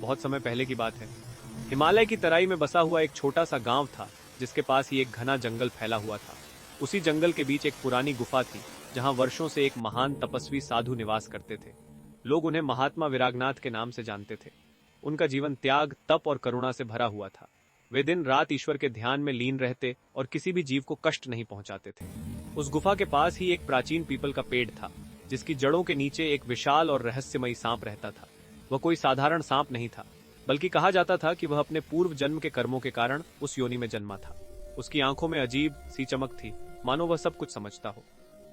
बहुत समय पहले की बात है। हिमालय की तराई में बसा हुआ एक छोटा सा गांव था, जिसके पास ही एक घना जंगल फैला हुआ था। उसी जंगल के बीच एक पुरानी गुफा थी, जहां वर्षों से एक महान तपस्वी साधु निवास करते थे। लोग उन्हें महात्मा विरागनाथ के नाम से जानते थे। उनका जीवन त्याग, तप और करुणा से भरा हुआ था। वे दिन रात ईश्वर के ध्यान में लीन रहते और किसी भी जीव को कष्ट नहीं पहुंचाते थे। उस गुफा के पास ही एक प्राचीन पीपल का पेड़ था, जिसकी जड़ों के नीचे एक विशाल और रहस्यमयी सांप रहता था। वह कोई साधारण सांप नहीं था, बल्कि कहा जाता था कि वह अपने पूर्व जन्म के कर्मों के कारण उस योनि में जन्मा था। उसकी आंखों में अजीब सी चमक थी, मानो वह सब कुछ समझता हो।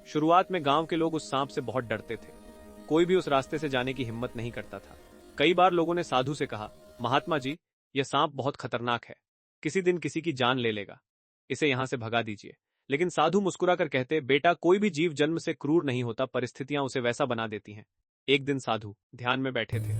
शुरुआत में गांव के लोग उस सांप से बहुत डरते थे। कोई भी उस रास्ते से जाने की हिम्मत नहीं करता था। कई बार लोगों ने साधु से कहा, महात्मा जी, यह सांप बहुत खतरनाक है, किसी दिन किसी की जान ले लेगा, इसे यहां से भगा दीजिए। लेकिन साधु मुस्कुराकर कहते, बेटा, कोई भी जीव जन्म से क्रूर नहीं होता, परिस्थितियां उसे वैसा बना देती हैं। एक दिन साधु ध्यान में बैठे थे,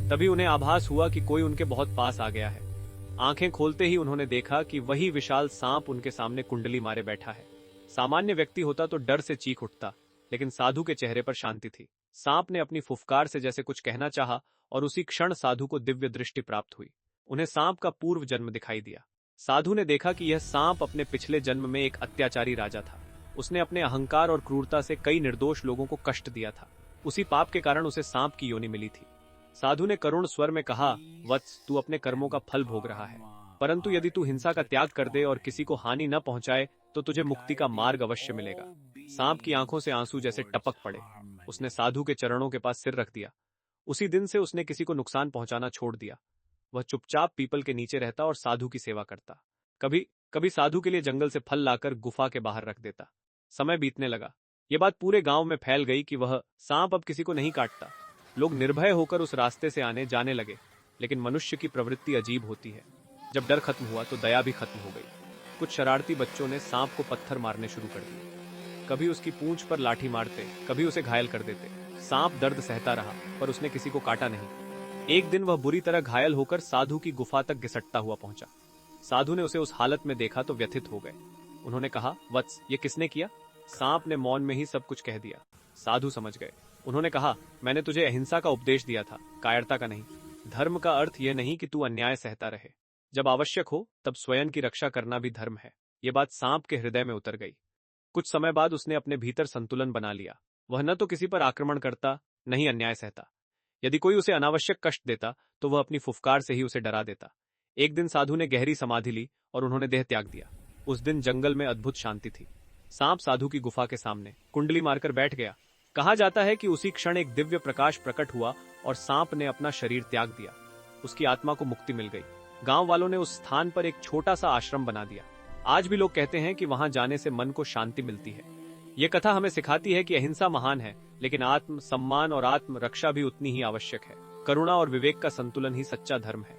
तभी उन्हें आभास हुआ कि कोई उनके बहुत पास आ गया है। आंखें खोलते ही उन्होंने देखा कि वही विशाल सांप उनके सामने कुंडली मारे बैठा है। सामान्य व्यक्ति होता तो डर से चीख उठता, लेकिन साधु के चेहरे पर शांति थी। सांप ने अपनी फुफकार से जैसे कुछ कहना चाहा, और उसी क्षण साधु को दिव्य दृष्टि प्राप्त हुई। उन्हें सांप का पूर्व जन्म दिखाई दिया। साधु ने देखा कि यह सांप अपने पिछले जन्म में एक अत्याचारी राजा था। उसने अपने अहंकार और क्रूरता से कई निर्दोष लोगों को कष्ट दिया था। उसी पाप के कारण उसे सांप की योनि मिली थी। साधु ने करुण स्वर में कहा, वत्स, तू अपने कर्मों का फल भोग रहा है, परंतु यदि तू हिंसा का त्याग कर दे और किसी को हानि न पहुंचाए तो तुझे मुक्ति का मार्ग अवश्य मिलेगा। सांप की आंखों से आंसू जैसे टपक पड़े। उसने साधु के चरणों के पास सिर रख दिया। उसी दिन से उसने किसी को नुकसान पहुंचाना छोड़ दिया। वह चुपचाप पीपल के नीचे रहता और साधु की सेवा करता। कभी कभी साधु के लिए जंगल से फल लाकर गुफा के बाहर रख देता। समय बीतने लगा। यह बात पूरे गांव में फैल गई कि वह सांप अब किसी को नहीं काटता। लोग निर्भय होकर उस रास्ते से आने जाने लगे। लेकिन मनुष्य की प्रवृत्ति अजीब होती है। जब डर खत्म हुआ तो दया भी खत्म हो गई। कुछ शरारती बच्चों ने सांप को पत्थर मारने शुरू कर दिए। कभी उसकी पूंछ पर लाठी मारते, कभी उसे घायल कर देते। सांप दर्द सहता रहा, पर उसने किसी को काटा नहीं। एक दिन वह बुरी तरह घायल होकर साधु की गुफा तक घिसटता हुआ पहुंचा। साधु ने उसे उस हालत में देखा तो व्यथित हो गए। उन्होंने कहा, वत्स, ये किसने किया? सांप ने मौन में ही सब कुछ कह दिया। साधु समझ गए। उन्होंने कहा, मैंने तुझे अहिंसा का उपदेश दिया था, कायरता का नहीं। धर्म का अर्थ यह नहीं कि तू अन्याय सहता रहे। जब आवश्यक हो तब स्वयं की रक्षा करना भी धर्म है। ये बात सांप के हृदय में उतर गई। कुछ समय बाद उसने अपने भीतर संतुलन बना लिया। वह न तो किसी पर आक्रमण करता, न ही अन्याय सहता। यदि कोई उसे अनावश्यक कष्ट देता तो वह अपनी फुफकार से ही उसे डरा देता। एक दिन साधु ने गहरी समाधि ली और उन्होंने देह त्याग दिया। उस दिन जंगल में अद्भुत शांति थी। सांप साधु की गुफा के सामने कुंडली मारकर बैठ गया। कहा जाता है कि उसी क्षण एक दिव्य प्रकाश प्रकट हुआ और सांप ने अपना शरीर त्याग दिया। उसकी आत्मा को मुक्ति मिल गई। गांव वालों ने उस स्थान पर एक छोटा सा आश्रम बना दिया। आज भी लोग कहते हैं कि वहां जाने से मन को शांति मिलती है। ये कथा हमें सिखाती है कि अहिंसा महान है, लेकिन आत्म सम्मान और आत्म रक्षा भी उतनी ही आवश्यक है। करुणा और विवेक का संतुलन ही सच्चा धर्म है।